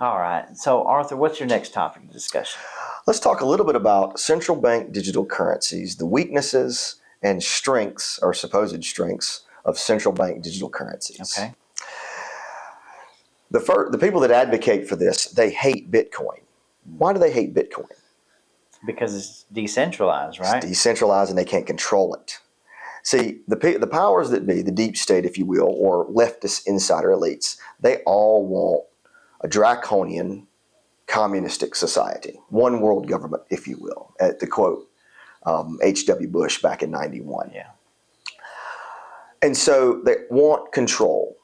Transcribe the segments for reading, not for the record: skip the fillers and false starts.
All right. So, Arthur, what's your next topic of discussion? Let's talk a little bit about central bank digital currencies, the weaknesses and strengths, or supposed strengths, of central bank digital currencies. Okay. The people that advocate for this, they hate Bitcoin. Why do they hate Bitcoin? Because it's decentralized, right? It's decentralized and they can't control it. See, the powers that be, the deep state, if you will, or leftist insider elites, they all want a draconian communistic society, one world government, if you will, to quote H.W. Bush back in 91. Yeah. And so they want control,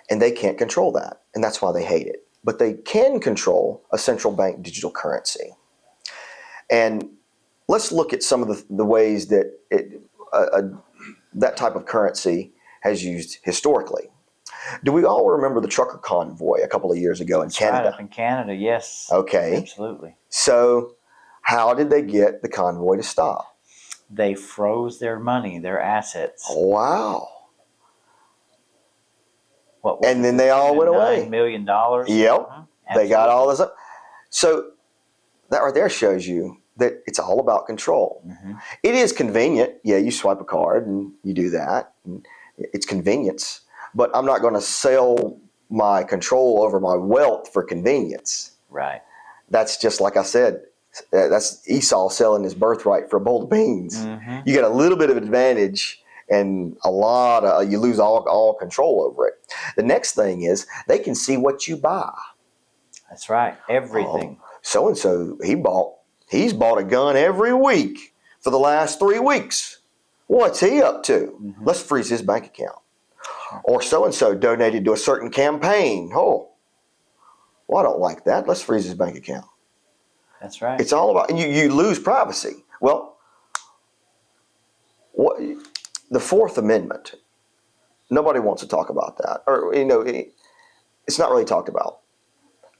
and they can't control that, and that's why they hate it. But they can control a central bank digital currency. And let's look at some of the ways that that type of currency has used historically. Do we all remember the trucker convoy a couple of years ago in Canada? Right, up in Canada, yes. Okay. Absolutely. So how did they get the convoy to stop? They froze their money, their assets. Wow. What was And it, then they all went away. $9 million? Yep. They got all this up. So that right there shows you that it's all about control. Mm-hmm. It is convenient. Yeah, you swipe a card and you do that. And it's convenience. But I'm not going to sell my control over my wealth for convenience. Right. That's just like I said, that's Esau selling his birthright for a bowl of beans. Mm-hmm. You get a little bit of advantage and you lose all control over it. The next thing is they can see what you buy. That's right. Everything. So-and-so, he's bought a gun every week for the last 3 weeks. What's he up to? Mm-hmm. Let's freeze his bank account. Or so-and-so donated to a certain campaign. Oh, well, I don't like that. Let's freeze his bank account. That's right. It's all about, and you lose privacy. Well, the Fourth Amendment, nobody wants to talk about that. Or, it's not really talked about.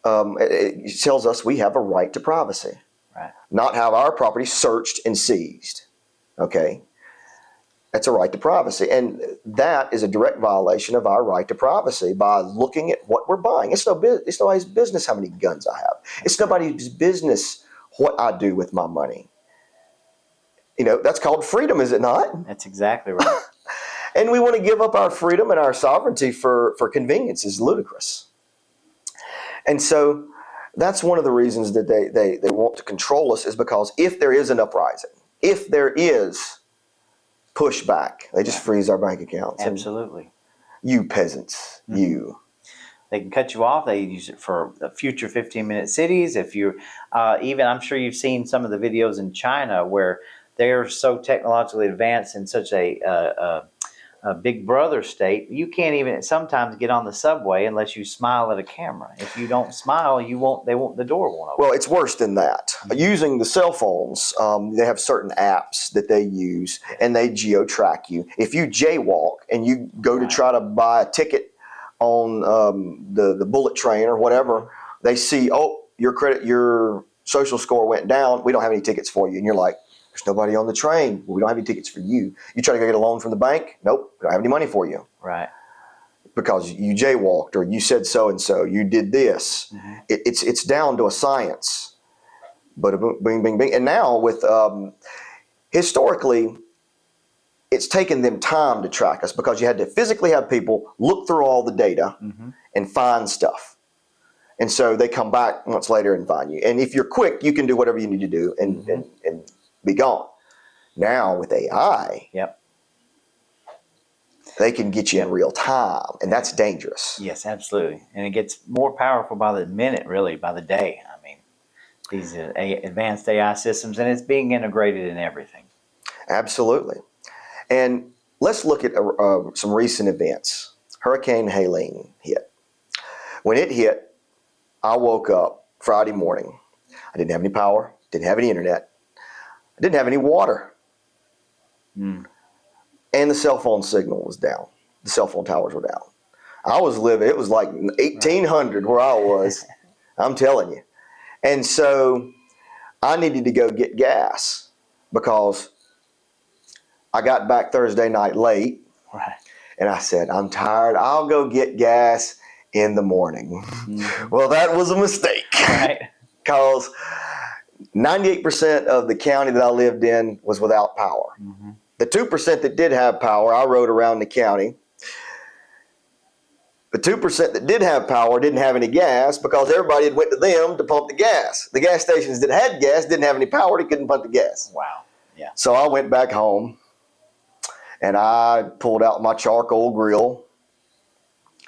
It tells us we have a right to privacy. Right. Not have our property searched and seized. Okay? That's a right to privacy. And that is a direct violation of our right to privacy by looking at what we're buying. It's nobody's business how many guns I have. It's nobody's business what I do with my money. That's called freedom, is it not? That's exactly right. And we want to give up our freedom and our sovereignty for convenience is ludicrous. And so that's one of the reasons that they want to control us, is because if there is an uprising, if there is pushback, they just freeze our bank accounts. Absolutely. You peasants, you. They can cut you off. They use it for the future 15-minute cities. If you're I'm sure you've seen some of the videos in China where they're so technologically advanced in such a big brother state, you can't even sometimes get on the subway unless you smile at a camera. If you don't smile, the door won't open. Well, it's worse than that. Using the cell phones, they have certain apps that they use, and they geo-track you. If you jaywalk and you go to try to buy a ticket on the bullet train or whatever, they see, your social score went down. We don't have any tickets for you. And you're like, there's nobody on the train. Well, we don't have any tickets for you. You try to go get a loan from the bank? Nope, we don't have any money for you. Right. Because you jaywalked, or you said so-and-so, you did this. Mm-hmm. It's down to a science. But bing, bing, bing. And now with, historically, it's taken them time to track us because you had to physically have people look through all the data and find stuff. And so they come back months later and find you. And if you're quick, you can do whatever you need to do and be gone. Now with AI, they can get you in real time, and that's dangerous. Yes, absolutely. And it gets more powerful by the minute, really, by the day. I mean, these advanced AI systems, and it's being integrated in everything. Absolutely. And let's look at some recent events. Hurricane Helene hit. When it hit, I woke up Friday morning. I didn't have any power, didn't have any internet. I didn't have any water. And the cell phone signal was down. The cell phone towers were down. It was like 1800 where I was. I'm telling you. And so I needed to go get gas because I got back Thursday night late, Right. and I said, I'm tired. I'll go get gas in the morning. Well, that was a mistake. Right. Because 98% of the county that I lived in was without power. The 2% that did have power, I rode around the county. The 2% that did have power didn't have any gas because everybody had went to them to pump the gas. The gas stations that had gas didn't have any power, they couldn't pump the gas. Wow. Yeah. So I went back home and I pulled out my charcoal grill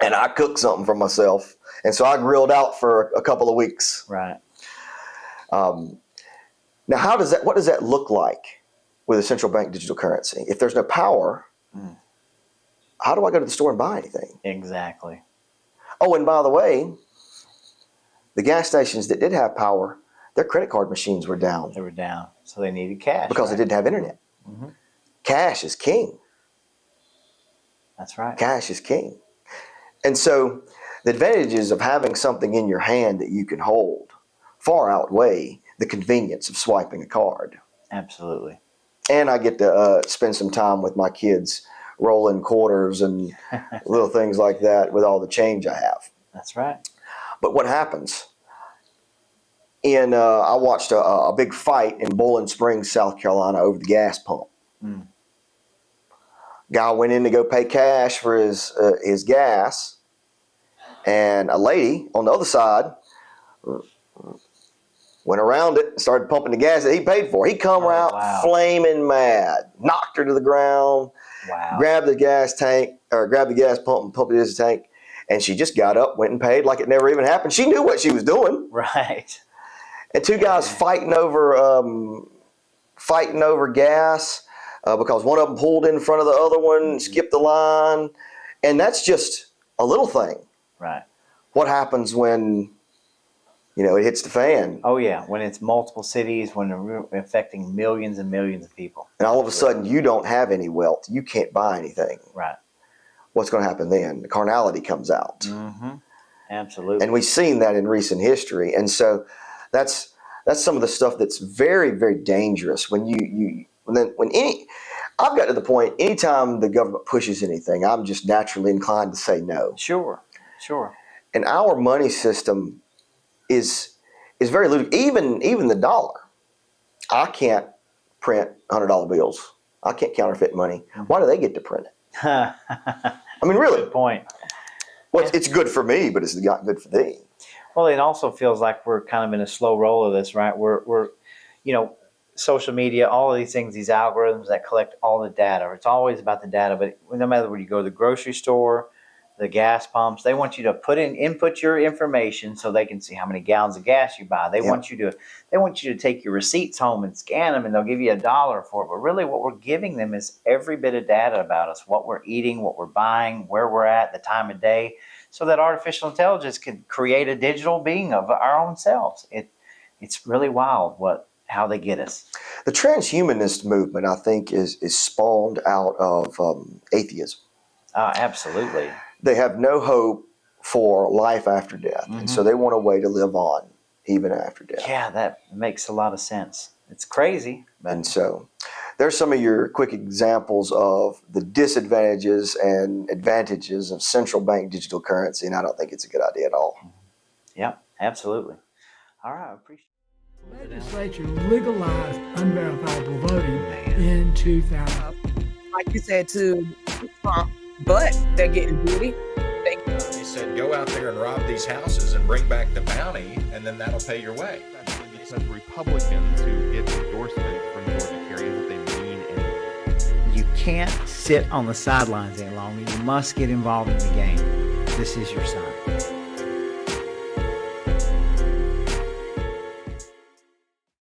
and I cooked something for myself. And so I grilled out for a couple of weeks. Right. Now, what does that look like with a central bank digital currency? If there's no power, how do I go to the store and buy anything? Exactly. Oh, and by the way, the gas stations that did have power, their credit card machines were down. They were down, so they needed cash. Because they didn't have internet. Cash is king. That's right. Cash is king. And so the advantages of having something in your hand that you can hold far outweigh the convenience of swiping a card. Absolutely. And I get to spend some time with my kids rolling quarters and little things like that with all the change I have. That's right. But what happens? I watched a big fight in Bowling Springs, South Carolina over the gas pump. Guy went in to go pay cash for his gas, and a lady on the other side went around it and started pumping the gas that he paid for. He come out flaming mad, knocked her to the ground, grabbed the gas tank or grabbed the gas pump and pumped it in his tank, and she just got up, went and paid like it never even happened. She knew what she was doing. Right. And two guys fighting over gas because one of them pulled in front of the other one, skipped the line, and that's just a little thing. Right. What happens when it hits the fan? Oh yeah, when it's multiple cities, when they're affecting millions and millions of people, and all of a sudden you don't have any wealth, you can't buy anything. Right. What's going to happen then? The carnality comes out. Absolutely. And we've seen that in recent history, and so that's some of the stuff that's very, very dangerous. I've got to the point, anytime the government pushes anything, I'm just naturally inclined to say no. Sure. And our money system is very lucrative. Even the dollar. I can't print $100 bills. I can't counterfeit money. Why do they get to print it? I mean, really. Good point. Well, it's good for me, but it's not good for thee. Well, it also feels like we're kind of in a slow roll of this, right? We're social media, all of these things, these algorithms that collect all the data. It's always about the data, but no matter where you go to the grocery store, the gas pumps, they want you to input your information so they can see how many gallons of gas you buy. They want you to take your receipts home and scan them, and they'll give you $1 for it. But really what we're giving them is every bit of data about us, what we're eating, what we're buying, where we're at, the time of day, so that artificial intelligence can create a digital being of our own selves. It's really wild how they get us. The transhumanist movement, I think, is spawned out of atheism. Absolutely. They have no hope for life after death, and so they want a way to live on even after death. Yeah, that makes a lot of sense. It's crazy. And so there's some of your quick examples of the disadvantages and advantages of central bank digital currency, and I don't think it's a good idea at all. Yeah, absolutely. All right, I appreciate it. The legislature legalized unverifiable voting in 2000. Like you said, to Trump, but they're getting booty. He said, go out there and rob these houses and bring back the bounty, and then that'll pay your way. Because Republicans who get endorsement from Georgia carry that they mean anything. You can't sit on the sidelines any longer. You must get involved in the game. This is your sign.